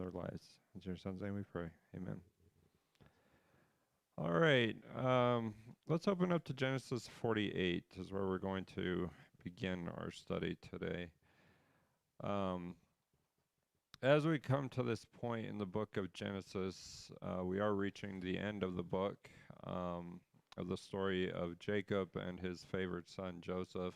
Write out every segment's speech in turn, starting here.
their lives. In your son's name we pray. Amen. All right. Let's open up to Genesis 48 is where we're going to begin our study today. Um, as we come to this point in the book of Genesis, we are reaching the end of the book um, of the story of Jacob and his favored son Joseph.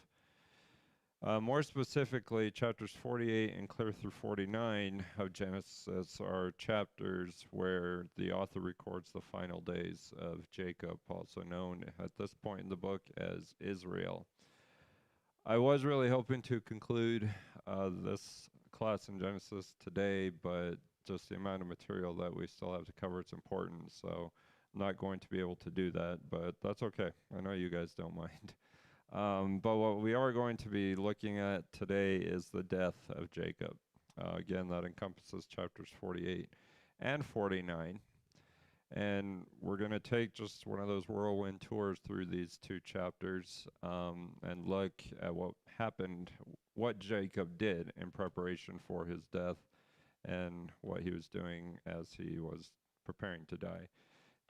More specifically, chapters 48 and clear through 49 of Genesis are chapters where the author records the final days of Jacob, also known at this point in the book as Israel. I was really hoping to conclude this class in Genesis today, but just the amount of material that we still have to cover, it's important. So I'm not going to be able to do that, but that's okay. I know you guys don't mind. But what we are going to be looking at today is the death of Jacob. Again, that encompasses chapters 48 and 49. And we're going to take just one of those whirlwind tours through these two chapters and look at what happened, what Jacob did in preparation for his death, and what he was doing as he was preparing to die.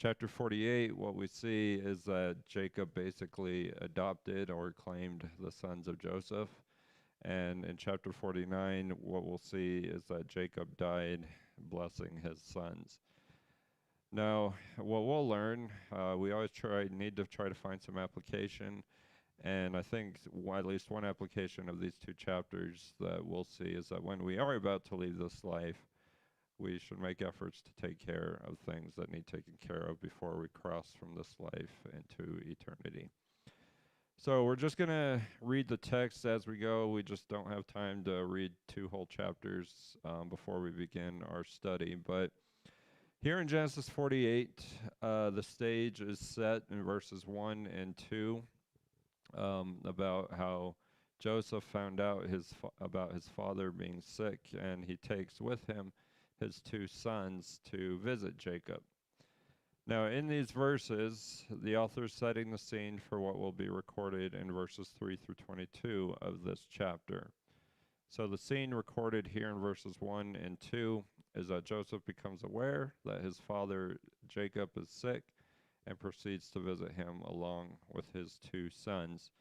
Chapter 48, what we see is that Jacob basically adopted or claimed the sons of Joseph. And in chapter 49, what we'll see is that Jacob died blessing his sons. Now, what we'll learn, we always need to try to find some application. And I think at least one application of these two chapters that we'll see is that when we are about to leave this life, we should make efforts to take care of things that need taken care of before we cross from this life into eternity. So we're just going to read the text as we go. We just don't have time to read two whole chapters before we begin our study. But here in Genesis 48, the stage is set in verses 1 and 2 about how Joseph found out about his father being sick, and he takes with him his two sons to visit Jacob. Now, in these verses, the author is setting the scene for what will be recorded in verses 3 through 22 of this chapter. So, the scene recorded here in verses 1 and 2 is that Joseph becomes aware that his father Jacob is sick and proceeds to visit him along with his two sons.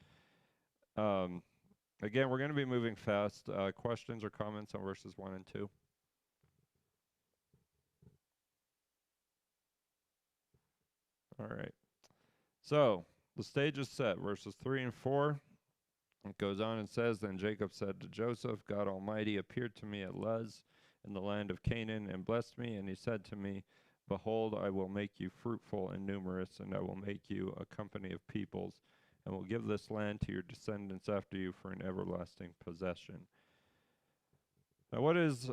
Again, we're going to be moving fast. Questions or comments on verses 1 and 2? All right. So the stage is set. Verses 3 and 4. It goes on and says, Then Jacob said to Joseph, God Almighty appeared to me at Luz in the land of Canaan and blessed me. And he said to me, Behold, I will make you fruitful and numerous, and I will make you a company of peoples, and will give this land to your descendants after you for an everlasting possession. Now, what is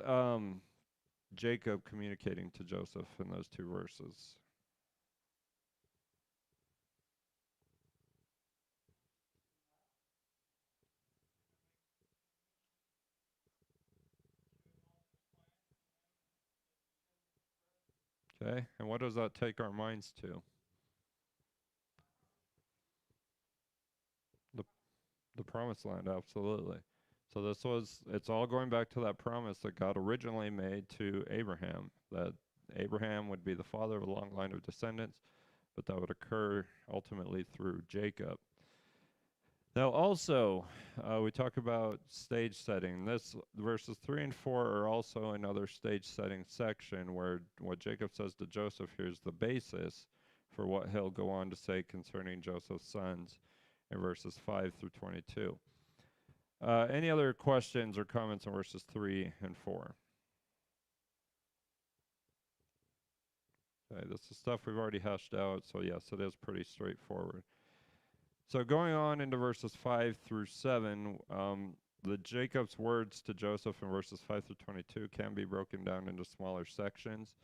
Jacob communicating to Joseph in those two verses? Okay, and what does that take our minds to? The the promised land, absolutely. So it's all going back to that promise that God originally made to Abraham, that Abraham would be the father of a long line of descendants, but that would occur ultimately through Jacob. Now, also, we talk about stage setting. This verses 3 and 4 are also another stage setting section where what Jacob says to Joseph here is the basis for what he'll go on to say concerning Joseph's sons in verses 5 through 22. Any other questions or comments on verses 3 and 4? Okay, this is stuff we've already hashed out, so yes, it is pretty straightforward. So going on into verses 5 through 7, the Jacob's words to Joseph in verses 5 through 22 can be broken down into smaller sections.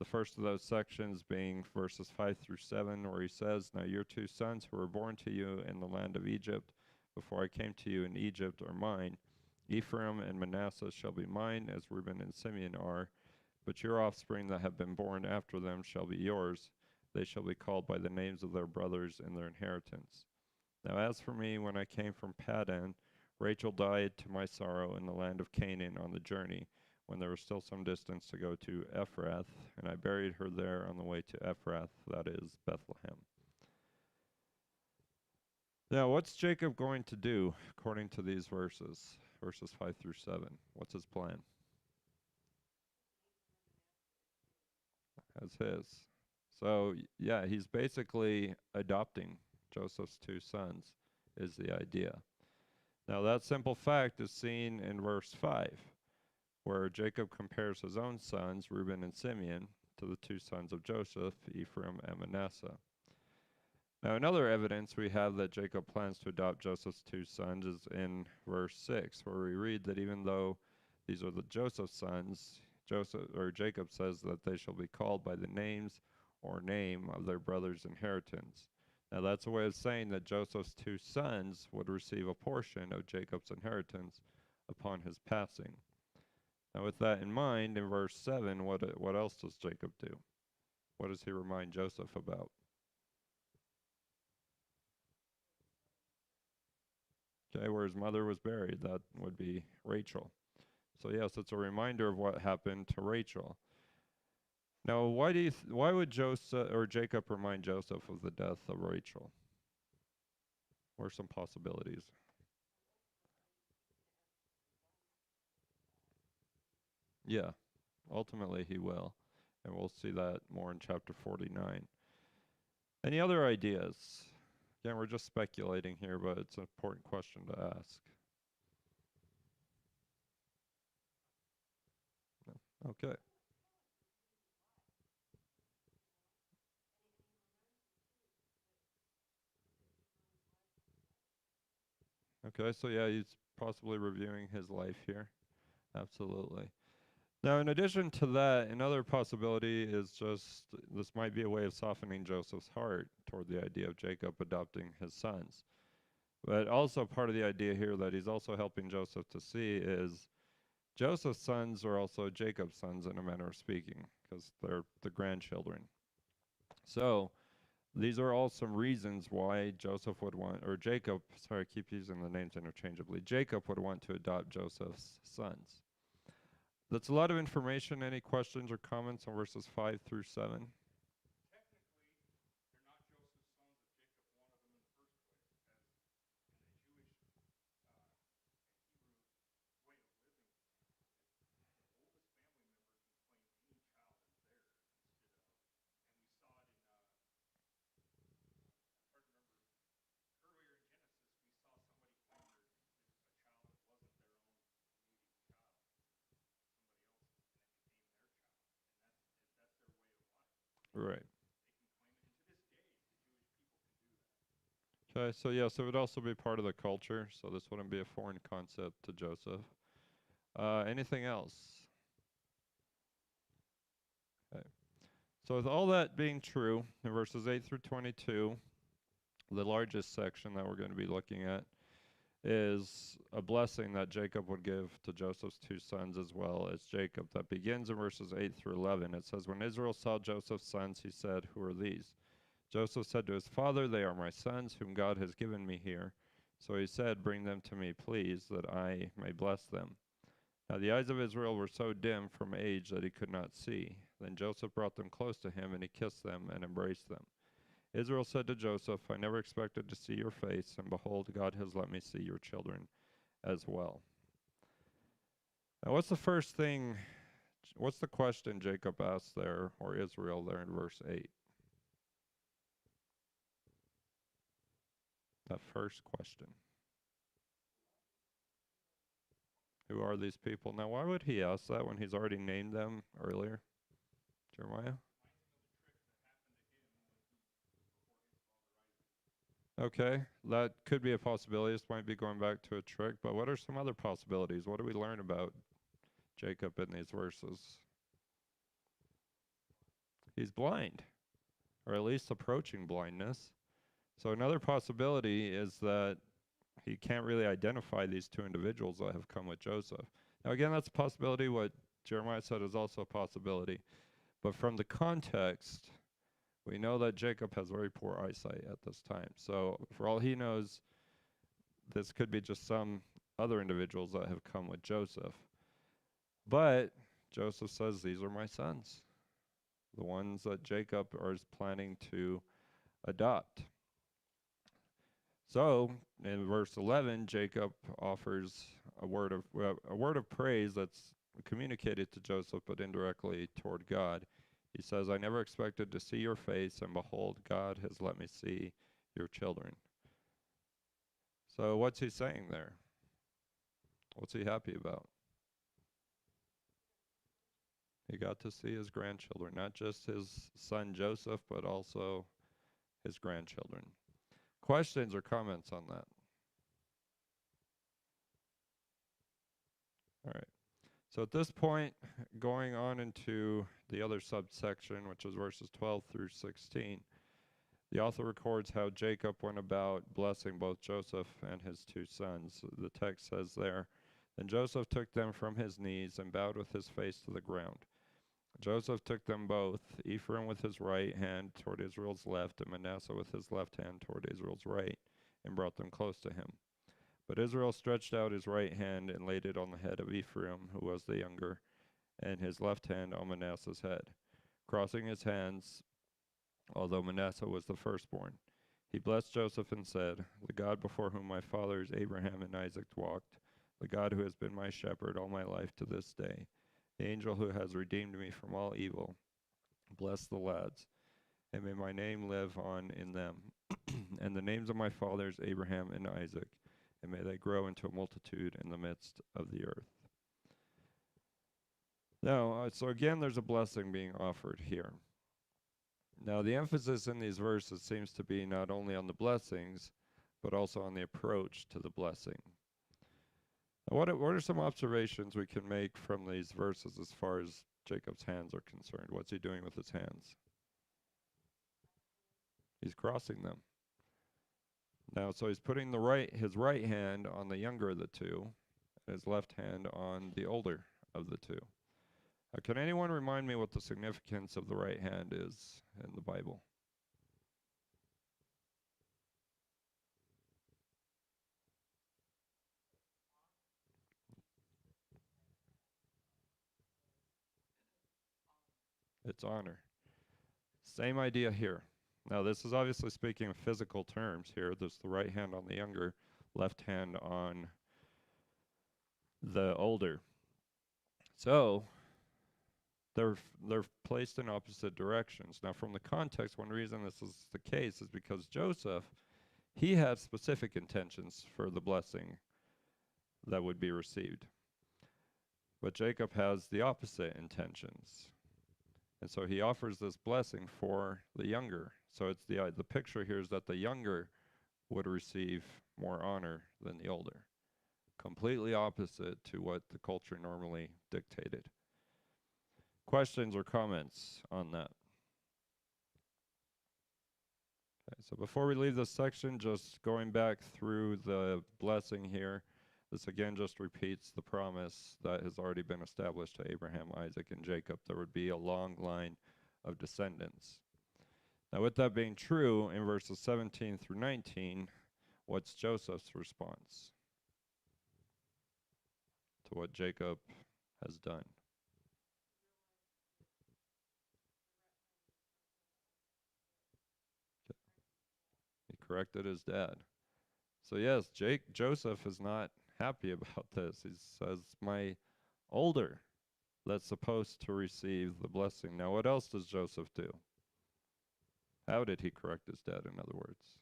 The first of those sections being verses 5 through 7, where he says, Now your two sons who were born to you in the land of Egypt, before I came to you in Egypt, are mine. Ephraim and Manasseh shall be mine, as Reuben and Simeon are. But your offspring that have been born after them shall be yours. They shall be called by the names of their brothers in their inheritance. Now as for me, when I came from Paddan, Rachel died to my sorrow in the land of Canaan on the journey, when there was still some distance to go to Ephrath, and I buried her there on the way to Ephrath, that is Bethlehem. Now, what's Jacob going to do according to these verses, verses 5 through 7? What's his plan? As his. So, yeah, he's basically adopting Joseph's two sons, is the idea. Now, that simple fact is seen in verse 5, where Jacob compares his own sons, Reuben and Simeon, to the two sons of Joseph, Ephraim and Manasseh. Now, another evidence we have that Jacob plans to adopt Joseph's two sons is in verse 6, where we read that even though these are the Joseph's sons, Jacob says that they shall be called by the names or name of their brother's inheritance. Now, that's a way of saying that Joseph's two sons would receive a portion of Jacob's inheritance upon his passing. Now, with that in mind, in verse 7, what else does Jacob do? What does he remind Joseph about? Okay, where his mother was buried, that would be Rachel. So yes, it's a reminder of what happened to Rachel. Now, why would Joseph or Jacob remind Joseph of the death of Rachel? What are some possibilities? Yeah, ultimately he will, and we'll see that more in chapter 49. Any other ideas? Again, we're just speculating here, but it's an important question to ask. Okay. Okay, so yeah, he's possibly reviewing his life here. Absolutely. Now, in addition to that, another possibility is just this might be a way of softening Joseph's heart toward the idea of Jacob adopting his sons. But also, part of the idea here that he's also helping Joseph to see is Joseph's sons are also Jacob's sons, in a manner of speaking, because they're the grandchildren. So, these are all some reasons why Joseph would want, or Jacob, sorry, I keep using the names interchangeably, Jacob would want to adopt Joseph's sons. That's a lot of information. Any questions or comments on verses 5 through 7? Right. Okay, so yes, it would also be part of the culture, so this wouldn't be a foreign concept to Joseph. Anything else? Okay. So with all that being true, in verses 8 through 22, the largest section that we're going to be looking at is a blessing that Jacob would give to Joseph's two sons as well as Jacob. That begins in verses 8 through 11. It says, "When Israel saw Joseph's sons, he said, 'Who are these?' Joseph said to his father, 'They are my sons, whom God has given me here.' So he said, 'Bring them to me, please, that I may bless them.' Now the eyes of Israel were so dim from age that he could not see. Then Joseph brought them close to him, and he kissed them and embraced them. Israel said to Joseph, 'I never expected to see your face, and behold, God has let me see your children as well.'" Now what's the question Jacob asked there, or Israel there in verse 8? That first question. Who are these people? Now, why would he ask that when he's already named them earlier? Jeremiah? Okay, that could be a possibility. This might be going back to a trick, but what are some other possibilities? What do we learn about Jacob in these verses? He's blind, or at least approaching blindness. So another possibility is that he can't really identify these two individuals that have come with Joseph. Now, again, that's a possibility. What Jeremiah said is also a possibility. But from the context, we know that Jacob has very poor eyesight at this time. So for all he knows, this could be just some other individuals that have come with Joseph. But Joseph says, these are my sons, the ones that Jacob is planning to adopt. So in verse 11, Jacob offers a word of praise that's communicated to Joseph, but indirectly toward God. He says, I never expected to see your face, and behold, God has let me see your children. So what's he saying there? What's he happy about? He got to see his grandchildren, not just his son Joseph, but also his grandchildren. Questions or comments on that? All right. So at this point, going on into the other subsection, which is verses 12 through 16, the author records how Jacob went about blessing both Joseph and his two sons. The text says there, Then Joseph took them from his knees and bowed with his face to the ground. Joseph took them both, Ephraim with his right hand toward Israel's left, and Manasseh with his left hand toward Israel's right, and brought them close to him. But Israel stretched out his right hand and laid it on the head of Ephraim, who was the younger, and his left hand on Manasseh's head, crossing his hands, although Manasseh was the firstborn. He blessed Joseph and said, The God before whom my fathers Abraham and Isaac walked, the God who has been my shepherd all my life to this day, the angel who has redeemed me from all evil, bless the lads, and may my name live on in them, and the names of my fathers Abraham and Isaac, and may they grow into a multitude in the midst of the earth. Now, so again, there's a blessing being offered here. Now, the emphasis in these verses seems to be not only on the blessings, but also on the approach to the blessing. Now, what are some observations we can make from these verses as far as Jacob's hands are concerned? What's he doing with his hands? He's crossing them. Now, so he's putting his right hand on the younger of the two, and his left hand on the older of the two. Can anyone remind me what the significance of the right hand is in the Bible? It's honor. Same idea here. Now, this is obviously speaking of physical terms here. There's the right hand on the younger, left hand on the older. So, they're placed in opposite directions. Now, from the context, one reason this is the case is because Joseph, he had specific intentions for the blessing that would be received. But Jacob has the opposite intentions. And so he offers this blessing for the younger. So it's the picture here is that the younger would receive more honor than the older. Completely opposite to what the culture normally dictated. Questions or comments on that? Okay, so before we leave this section, just going back through the blessing here, this again just repeats the promise that has already been established to Abraham, Isaac, and Jacob. There would be a long line of descendants. Now, with that being true, in verses 17 through 19, what's Joseph's response to what Jacob has done? He corrected his dad. So yes, Joseph is not happy about this. He says, my older that's supposed to receive the blessing. Now, what else does Joseph do? How did he correct his dad, in other words?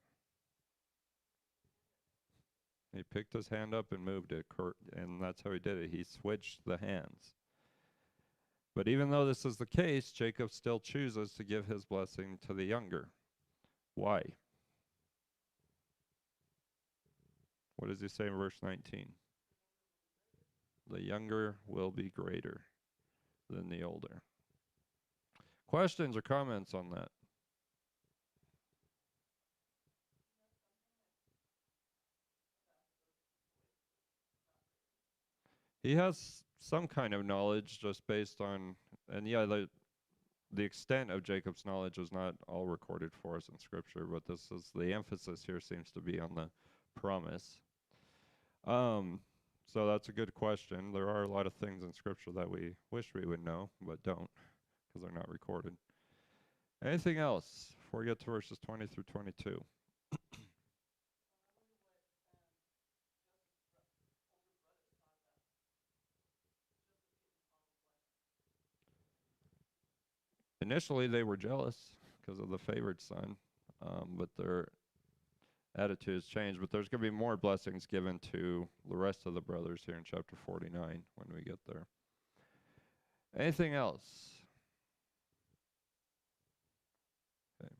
He picked his hand up and moved it, and that's how he did it. He switched the hands. But even though this is the case, Jacob still chooses to give his blessing to the younger. Why? What does he say in verse 19? The younger will be greater than the older. Questions or comments on that? He has some kind of knowledge just based on, and yeah, the extent of Jacob's knowledge is not all recorded for us in Scripture, but the emphasis here seems to be on the promise. So that's a good question. There are a lot of things in Scripture that we wish we would know, but don't, because they're not recorded. Anything else before we get to verses 20 through 22? Initially, they were jealous because of the favored son, but their attitudes changed. But there's going to be more blessings given to the rest of the brothers here in chapter 49 when we get there. Anything else? Okay.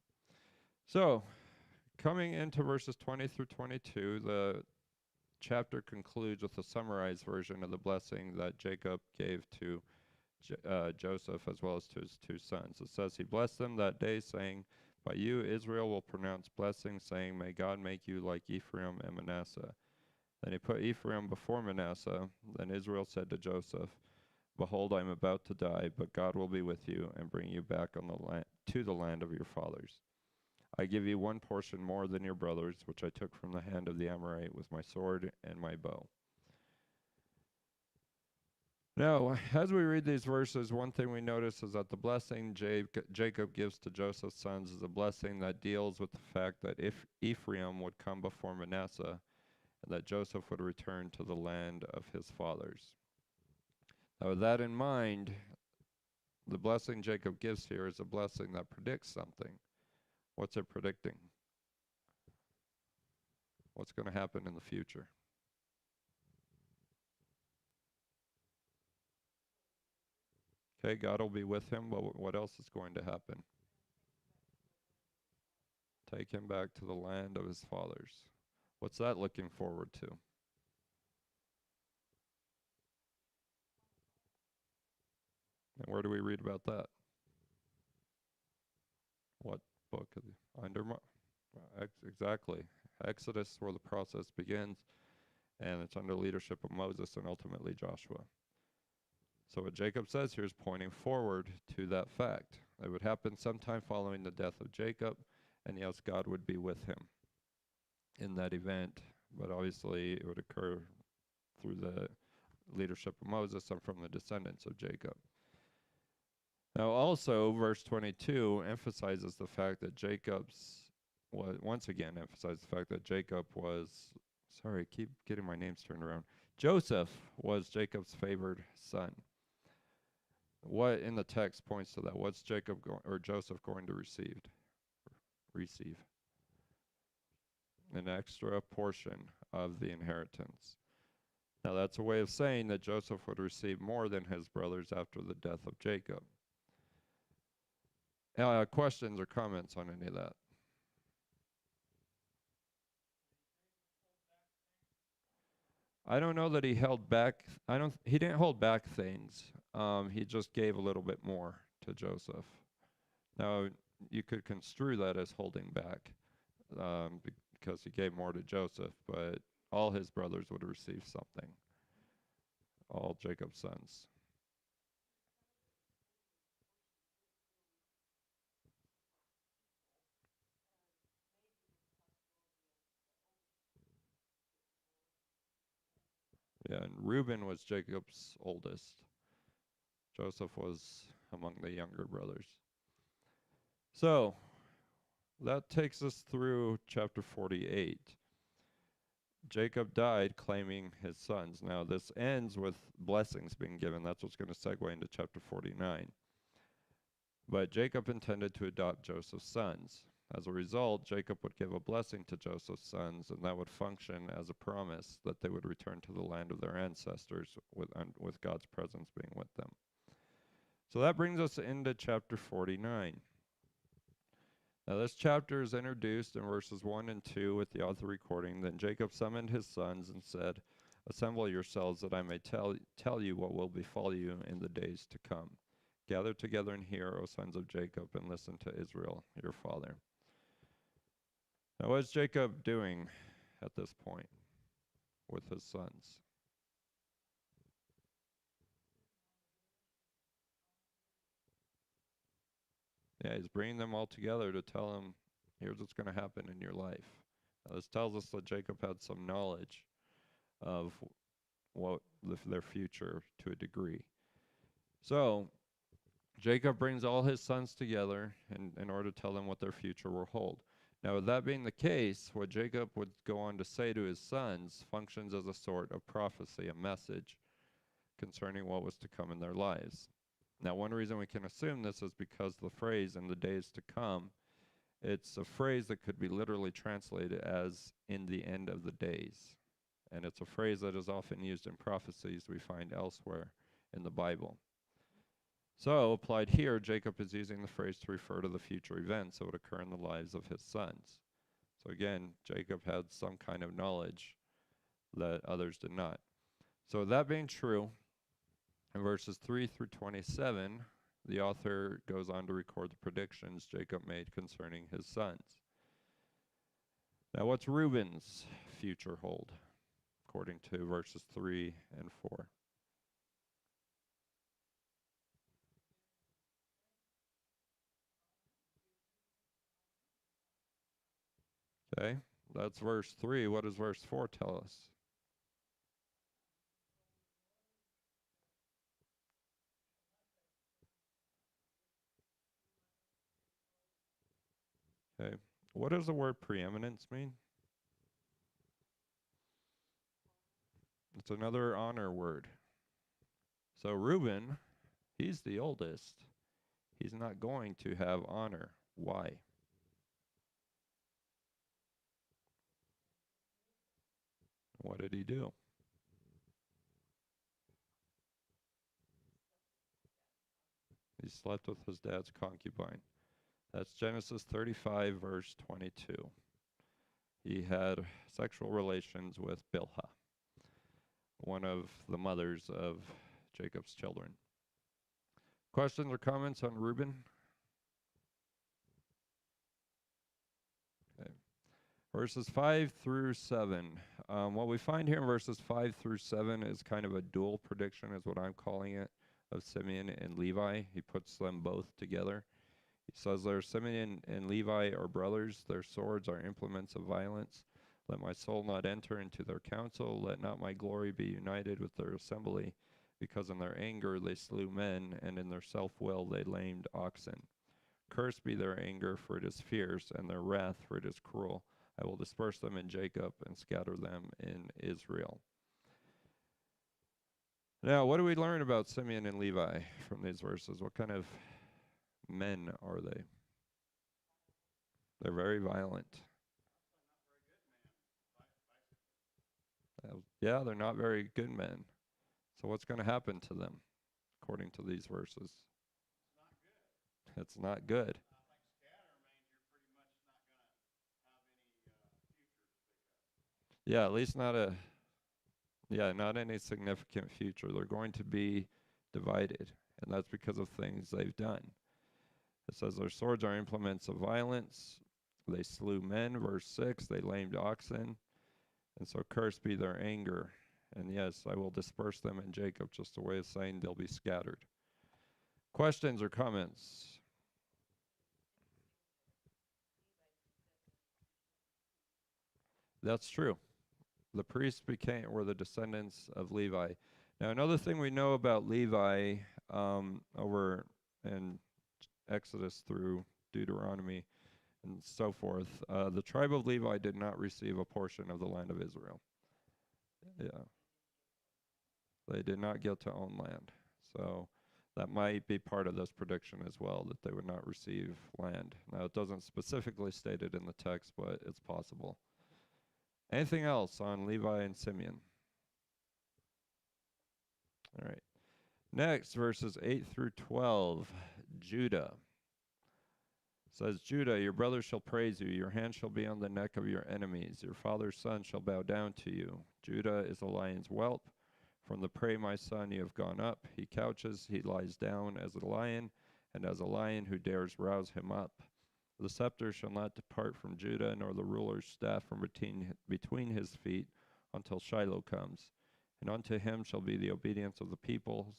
So, coming into verses 20 through 22, the chapter concludes with a summarized version of the blessing that Jacob gave to Joseph as well as to his two sons. It says, He blessed them that day, saying, By you Israel will pronounce blessing, saying, May God make you like Ephraim and Manasseh. Then he put Ephraim before Manasseh. Then Israel said to Joseph, Behold, I am about to die, but God will be with you and bring you back on the land, to the land of your fathers. I give you one portion more than your brothers, which I took from the hand of the Amorite with my sword and my bow. Now, as we read these verses, one thing we notice is that the blessing Jacob gives to Joseph's sons is a blessing that deals with the fact that if Ephraim would come before Manasseh, and that Joseph would return to the land of his fathers. Now, with that in mind, the blessing Jacob gives here is a blessing that predicts something. What's it predicting? What's going to happen in the future? Okay, God will be with him, but what else is going to happen? Take him back to the land of his fathers. What's that looking forward to? And where do we read about that? What book? Exactly. Exodus, where the process begins, and it's under leadership of Moses and ultimately Joshua. So what Jacob says here is pointing forward to that fact. It would happen sometime following the death of Jacob, and yes, God would be with him in that event, but obviously it would occur through the leadership of Moses and from the descendants of Jacob. Now also, verse 22 emphasizes the fact that once again emphasizes the fact that keep getting my names turned around. Joseph was Jacob's favored son. What in the text points to that? What's Joseph going to receive? An extra portion of the inheritance. Now that's a way of saying that Joseph would receive more than his brothers after the death of Jacob. Questions or comments on any of that? I don't know that he held back. He didn't hold back things. He just gave a little bit more to Joseph. Now, you could construe that as holding back, because he gave more to Joseph, but all his brothers would receive something. All Jacob's sons. Yeah, and Reuben was Jacob's oldest. Joseph was among the younger brothers. So, that takes us through chapter 48. Jacob died claiming his sons. Now, this ends with blessings being given. That's what's going to segue into chapter 49. But Jacob intended to adopt Joseph's sons. As a result, Jacob would give a blessing to Joseph's sons, and that would function as a promise that they would return to the land of their ancestors with God's presence being with them. So that brings us into chapter 49. Now this chapter is introduced in verses 1 and 2 with the author recording. Then Jacob summoned his sons and said, Assemble yourselves that I may tell you what will befall you in the days to come. Gather together and hear, O sons of Jacob, and listen to Israel, your father. Now what is Jacob doing at this point with his sons? Yeah, he's bringing them all together to tell them, here's what's going to happen in your life. Now, this tells us that Jacob had some knowledge of their future to a degree. So Jacob brings all his sons together in order to tell them what their future will hold. Now, with that being the case, what Jacob would go on to say to his sons functions as a sort of prophecy, a message concerning what was to come in their lives. Now, one reason we can assume this is because the phrase "in the days to come," it's a phrase that could be literally translated as "in the end of the days." And it's a phrase that is often used in prophecies we find elsewhere in the Bible. So, applied here, Jacob is using the phrase to refer to the future events that would occur in the lives of his sons. So again, Jacob had some kind of knowledge that others did not. So that being true, in verses 3 through 27, the author goes on to record the predictions Jacob made concerning his sons. Now, what's Reuben's future hold, according to verses 3 and 4? Okay, that's verse 3. What does verse 4 tell us? Okay, what does the word preeminence mean? It's another honor word. So Reuben, he's the oldest. He's not going to have honor. Why? What did he do? He slept with his dad's concubine. That's Genesis 35, verse 22. He had sexual relations with Bilhah, one of the mothers of Jacob's children. Questions or comments on Reuben? Okay. Verses 5 through 7. What we find here in verses 5 through 7 is kind of a dual prediction, is what I'm calling it, of Simeon and Levi. He puts them both together. He says there, Simeon and Levi are brothers. Their swords are implements of violence. Let my soul not enter into their counsel. Let not my glory be united with their assembly. Because in their anger they slew men, and in their self-will they lamed oxen. Cursed be their anger, for it is fierce, and their wrath, for it is cruel. I will disperse them in Jacob and scatter them in Israel. Now, what do we learn about Simeon and Levi from these verses? What kind of men are they? They're very violent. Yeah, they're not very good men. So what's going to happen to them, according to these verses? It's not good. Yeah, at least not any significant future. They're going to be divided, and that's because of things they've done. It says their swords are implements of violence. They slew men, verse 6. They lamed oxen. And so cursed be their anger. And yes, I will disperse them in Jacob, just a way of saying they'll be scattered. Questions or comments? That's true. The priests were the descendants of Levi. Now, another thing we know about Levi over in Exodus through Deuteronomy and so forth, the tribe of Levi did not receive a portion of the land of Israel. Yeah, they did not get to own land. So that might be part of this prediction as well, that they would not receive land. Now, it doesn't specifically state it in the text, but it's possible. Anything else on Levi and Simeon? All right. Next, verses 8 through 12, Judah. It says, Judah, your brothers shall praise you. Your hand shall be on the neck of your enemies. Your father's son shall bow down to you. Judah is a lion's whelp. From the prey, my son, you have gone up. He couches, he lies down as a lion, and as a lion who dares rouse him up. The scepter shall not depart from Judah, nor the ruler's staff from between his feet, until Shiloh comes. And unto him shall be the obedience of the peoples.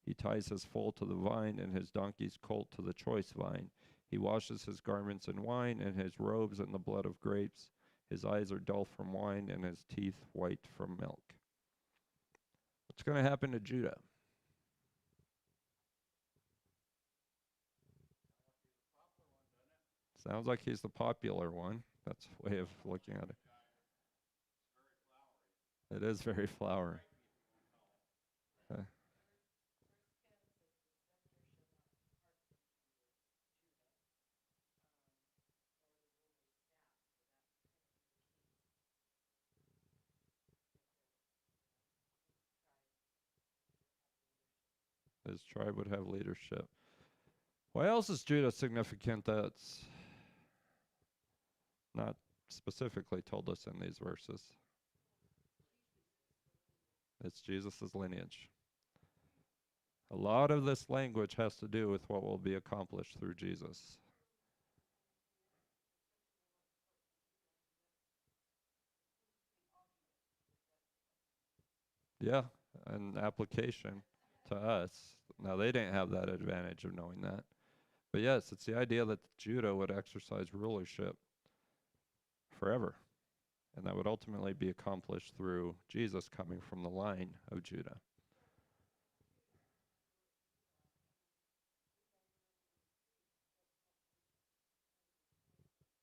He ties his foal to the vine, and his donkey's colt to the choice vine. He washes his garments in wine, and his robes in the blood of grapes. His eyes are dull from wine, and his teeth white from milk. What's going to happen to Judah? Sounds like he's the popular one. That's a way of looking at it. It is very flowery. Okay. His tribe would have leadership. Why else is Judah significant that's not specifically told us in these verses? It's Jesus' lineage. A lot of this language has to do with what will be accomplished through Jesus. Yeah, an application to us. Now, they didn't have that advantage of knowing that. But yes, it's the idea that Judah would exercise rulership forever. And that would ultimately be accomplished through Jesus coming from the line of Judah.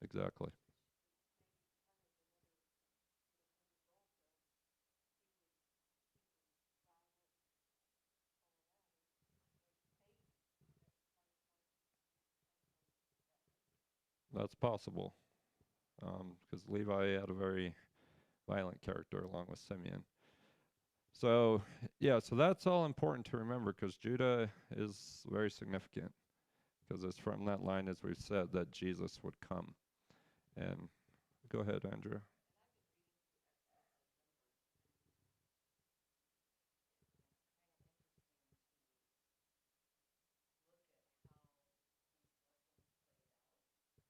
Exactly. That's possible. Because Levi had a very violent character along with Simeon. So, yeah, so that's all important to remember because Judah is very significant because it's from that line, as we've said, that Jesus would come. And go ahead, Andrew.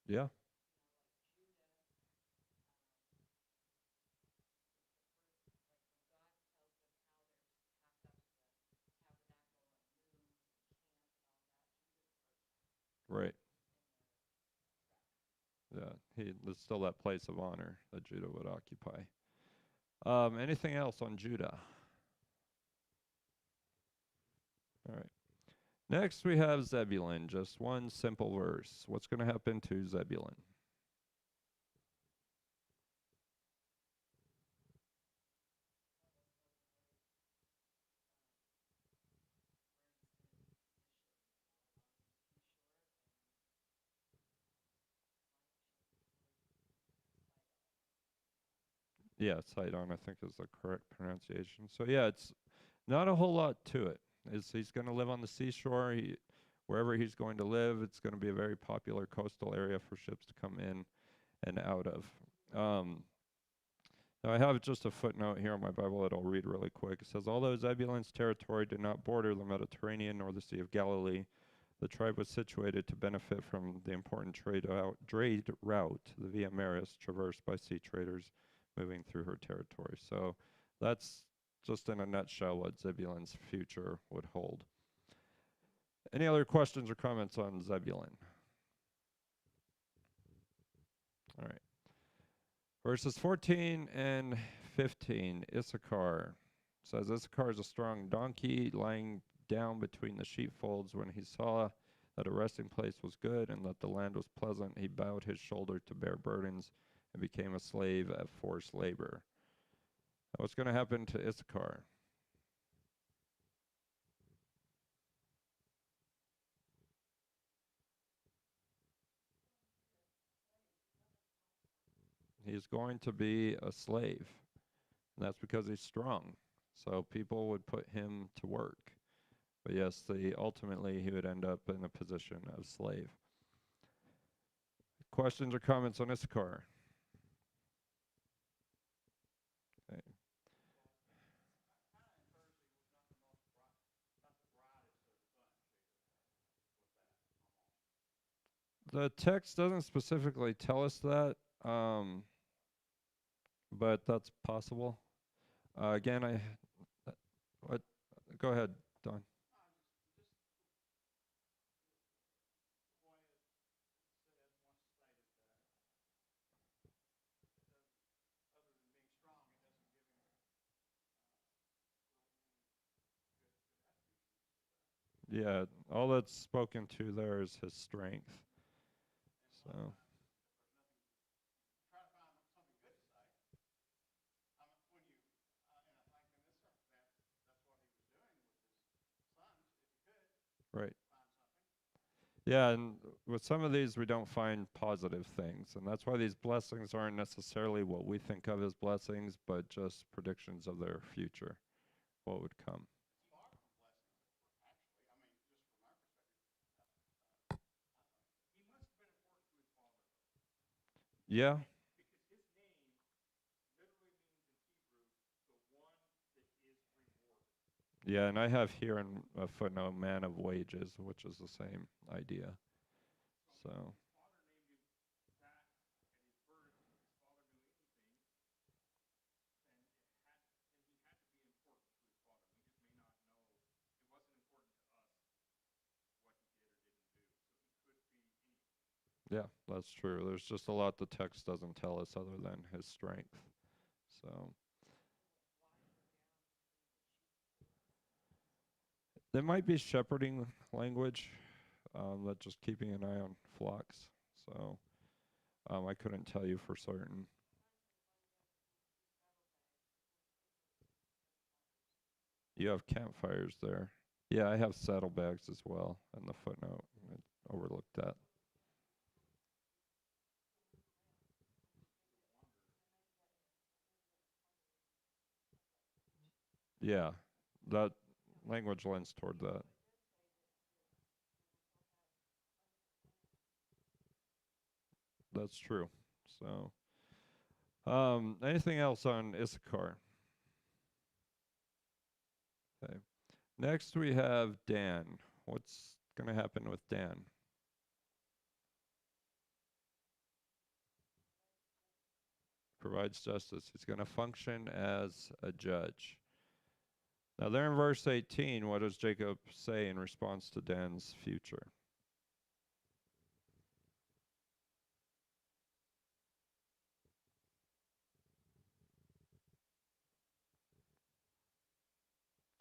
Yeah, right. Yeah, there's still that place of honor that Judah would occupy. Anything else on Judah? All right. Next, we have Zebulun. Just one simple verse. What's going to happen to Zebulun? Yeah, Sidon, I think is the correct pronunciation. So yeah, it's not a whole lot to it. Is he's going to live on the seashore? Wherever he's going to live, it's going to be a very popular coastal area for ships to come in and out of. Um, Now I have just a footnote here in my Bible that I'll read really quick. It says, although Zebulun's territory did not border the Mediterranean nor the Sea of Galilee, the tribe was situated to benefit from the important trade route, the Via Maris, traversed by sea traders moving through her territory. So that's just in a nutshell what Zebulun's future would hold. Any other questions or comments on Zebulun? All right. Verses 14 and 15, Issachar says, Issachar is a strong donkey lying down between the sheepfolds. When he saw that a resting place was good and that the land was pleasant, he bowed his shoulder to bear burdens and became a slave at forced labor. Now, what's going to happen to Issachar? He's going to be a slave, and that's because he's strong. So people would put him to work. But yes, ultimately he would end up in a position of slave. Questions or comments on Issachar? Okay. The text doesn't specifically tell us that, but that's possible. Again, uh, what? Go ahead, Don. Yeah, all that's spoken to there is his strength. So, right. Yeah, and with some of these, we don't find positive things. And that's why these blessings aren't necessarily what we think of as blessings, but just predictions of their future, what would come. Yeah. Yeah, and I have here in a footnote, man of wages, which is the same idea. So, yeah, that's true. There's just a lot the text doesn't tell us other than his strength. So, there might be shepherding language, that just keeping an eye on flocks. So, I couldn't tell you for certain. You have campfires there. Yeah, I have saddlebags as well in the footnote. I overlooked that. Yeah, that language lends toward that. That's true. So, anything else on Issachar? Okay. Next we have Dan. What's going to happen with Dan? Provides justice. He's going to function as a judge. Now, there in verse 18, what does Jacob say in response to Dan's future?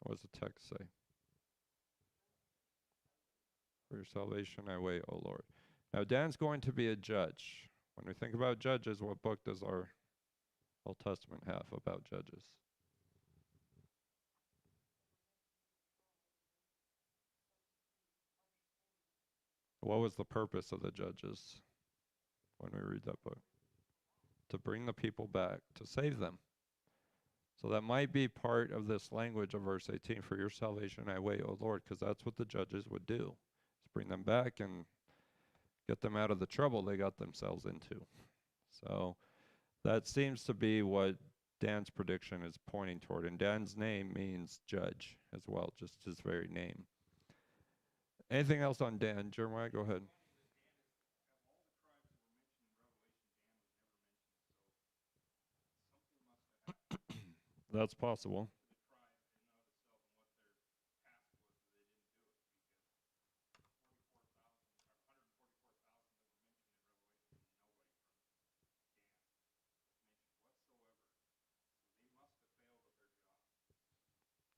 What does the text say? For your salvation I wait, O Lord. Now, Dan's going to be a judge. When we think about judges, what book does our Old Testament have about judges? What was the purpose of the judges when we read that book? To bring the people back, to save them. So that might be part of this language of verse 18. For your salvation I wait, O Lord, because that's what the judges would do. Is bring them back and get them out of the trouble they got themselves into. So that seems to be what Dan's prediction is pointing toward. And Dan's name means judge as well, just his very name. Anything else on Dan? Jeremiah, go ahead. That's possible.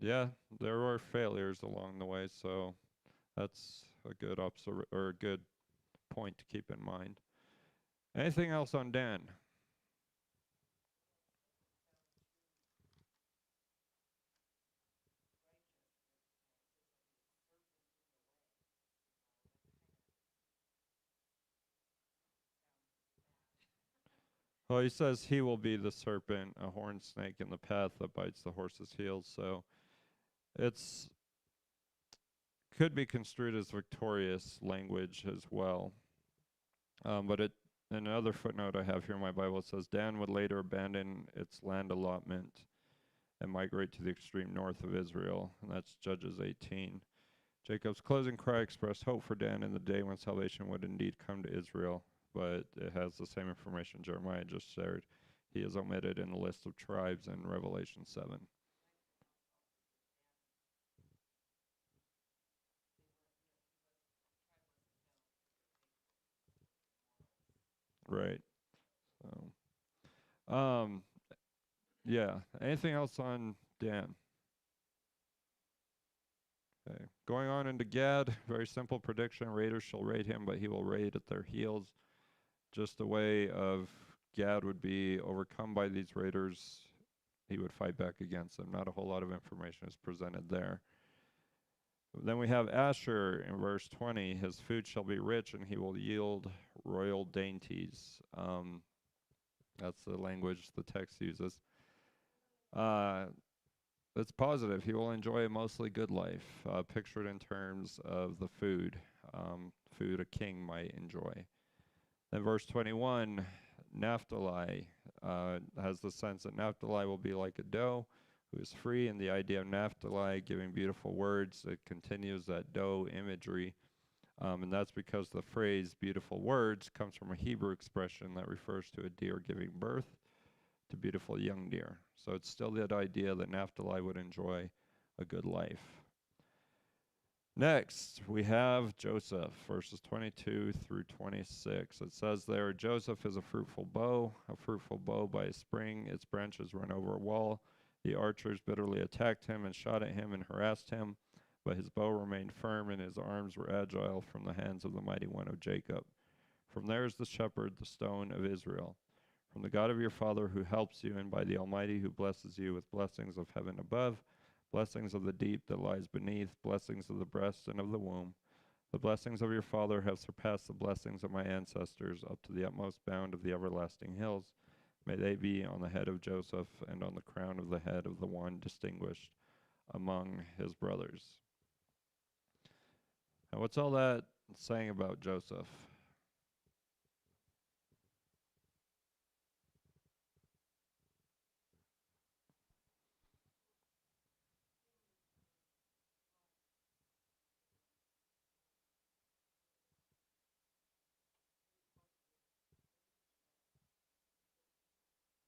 Yeah, there were failures along the way, so that's a good or a good point to keep in mind. Anything else on Dan? Well, he says he will be the serpent, a horned snake in the path that bites the horse's heels. So it's could be construed as victorious language as well. But it in another footnote I have here in my Bible, it says Dan would later abandon its land allotment and migrate to the extreme north of Israel, and that's Judges 18. Jacob's closing cry expressed hope for Dan in the day when salvation would indeed come to Israel, but it has the same information Jeremiah just shared. He is omitted in the list of tribes in Revelation 7. Right. So, yeah. Anything else on Dan? Okay. Going on into Gad, very simple prediction. Raiders shall raid him, but he will raid at their heels. Just a way of Gad would be overcome by these raiders. He would fight back against them. Not a whole lot of information is presented there. Then we have Asher in verse 20. His food shall be rich, and he will yield royal dainties. That's the language the text uses. It's positive. He will enjoy a mostly good life, pictured in terms of the food a king might enjoy. Then verse 21, Naphtali has the sense that Naphtali will be like a doe who is free, and the idea of Naphtali giving beautiful words, it continues that doe imagery, and that's because the phrase beautiful words comes from a Hebrew expression that refers to a deer giving birth to beautiful young deer. So it's still that idea that Naphtali would enjoy a good life. Next, we have Joseph, verses 22 through 26. It says there, Joseph is a fruitful bow by a spring. Its branches run over a wall. The archers bitterly attacked him and shot at him and harassed him, but his bow remained firm and his arms were agile from the hands of the mighty one of Jacob. From there is the shepherd, the stone of Israel. From the God of your father who helps you, and by the Almighty who blesses you with blessings of heaven above, blessings of the deep that lies beneath, blessings of the breast and of the womb. The blessings of your father have surpassed the blessings of my ancestors up to the utmost bound of the everlasting hills. May they be on the head of Joseph and on the crown of the head of the one distinguished among his brothers. Now, what's all that saying about Joseph?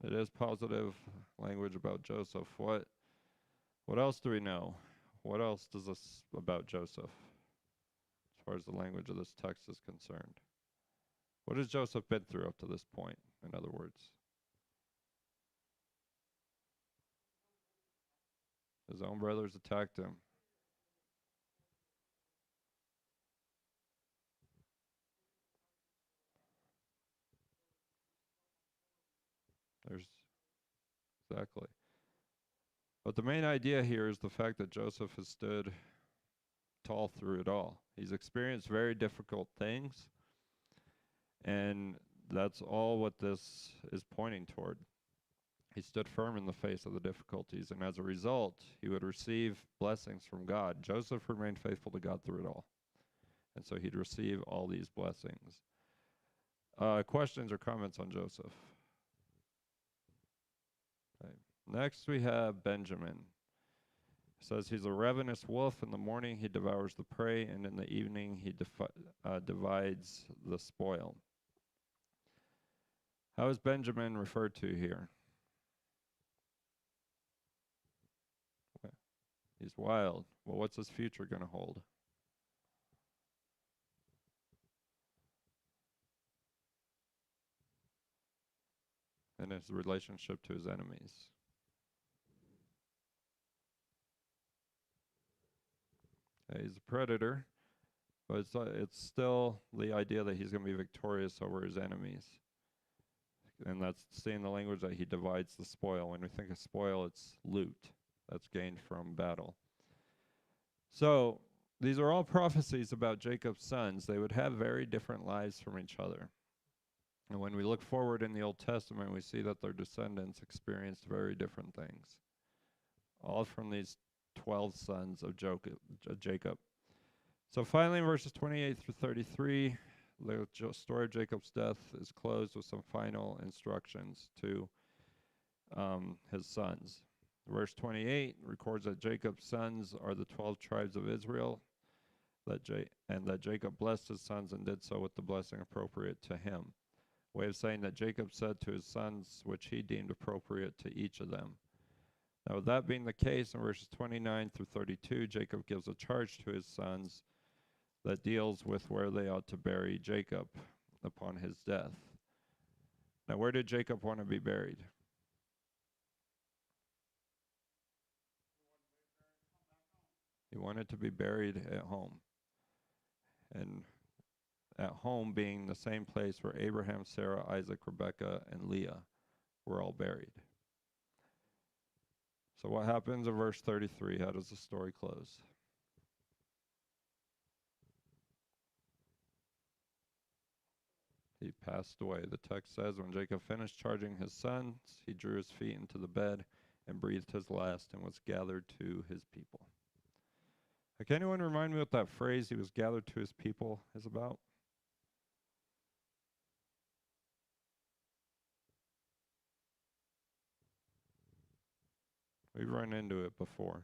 It is positive language about Joseph. What else do we know? What else does this about Joseph as far as the language of this text is concerned? What has Joseph been through up to this point, in other words? His own brothers attacked him. There's exactly. But the main idea here is the fact that Joseph has stood tall through it all. He's experienced very difficult things, and that's all what this is pointing toward. He stood firm in the face of the difficulties, and as a result, he would receive blessings from God. Joseph remained faithful to God through it all, and so he'd receive all these blessings. Questions or comments on Joseph? Okay. Next, we have Benjamin. It says he's a ravenous wolf. In the morning, he devours the prey, and in the evening, he divides the spoil. How is Benjamin referred to here? Okay. He's wild. Well, what's his future going to hold? And his relationship to his enemies. Okay, he's a predator, but it's still the idea that he's going to be victorious over his enemies. And that's seeing the language that he divides the spoil. When we think of spoil, it's loot that's gained from battle. So these are all prophecies about Jacob's sons. They would have very different lives from each other. And when we look forward in the Old Testament, we see that their descendants experienced very different things, all from these 12 sons of Jacob. So finally, in verses 28 through 33, the story of Jacob's death is closed with some final instructions to his sons. Verse 28 records that Jacob's sons are the 12 tribes of Israel, and that Jacob blessed his sons and did so with the blessing appropriate to him. Way of saying that Jacob said to his sons which he deemed appropriate to each of them. Now, with that being the case, in verses 29 through 32, Jacob gives a charge to his sons that deals with where they ought to bury Jacob upon his death. Now, where did Jacob want to be buried? He wanted to be buried at home. And at home being the same place where Abraham, Sarah, Isaac, Rebekah, and Leah were all buried. So what happens in verse 33? How does the story close? He passed away. The text says, when Jacob finished charging his sons, he drew his feet into the bed and breathed his last and was gathered to his people. Can anyone remind me what that phrase, he was gathered to his people, is about? We've run into it before.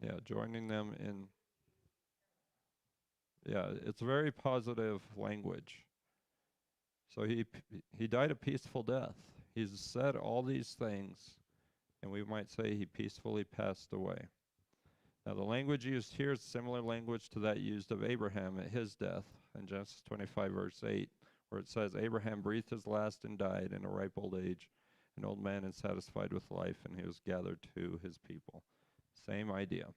Yeah, joining them in. Yeah, it's very positive language. So he died a peaceful death. He's said all these things, and we might say he peacefully passed away. Now, the language used here is similar language to that used of Abraham at his death in Genesis 25, verse 8, where it says, Abraham breathed his last and died in a ripe old age, an old man and satisfied with life, and he was gathered to his people. Same idea.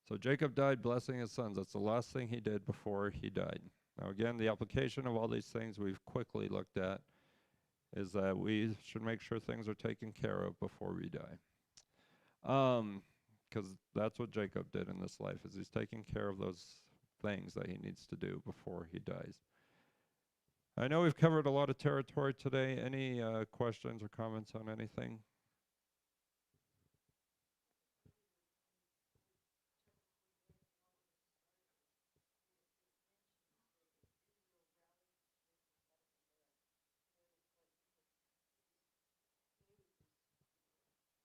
So Jacob died blessing his sons. That's the last thing he did before he died. Now, again, the application of all these things we've quickly looked at is that we should make sure things are taken care of before we die. Because that's what Jacob did in this life, is he's taking care of those things that he needs to do before he dies. I know we've covered a lot of territory today. Any questions or comments on anything?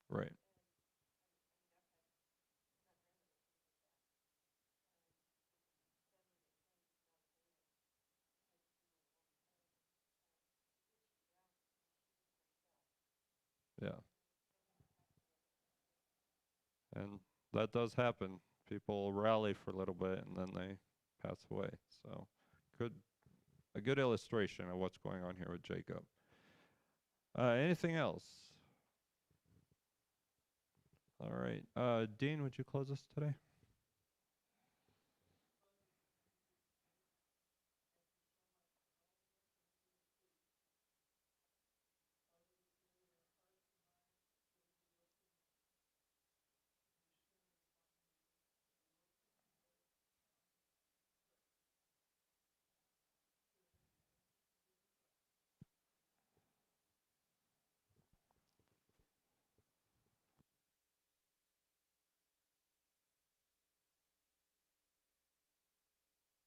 Right. Yeah. And that does happen. People rally for a little bit and then they pass away. So, good, a good illustration of what's going on here with Jacob. Anything else? All right. Dean, would you close us today?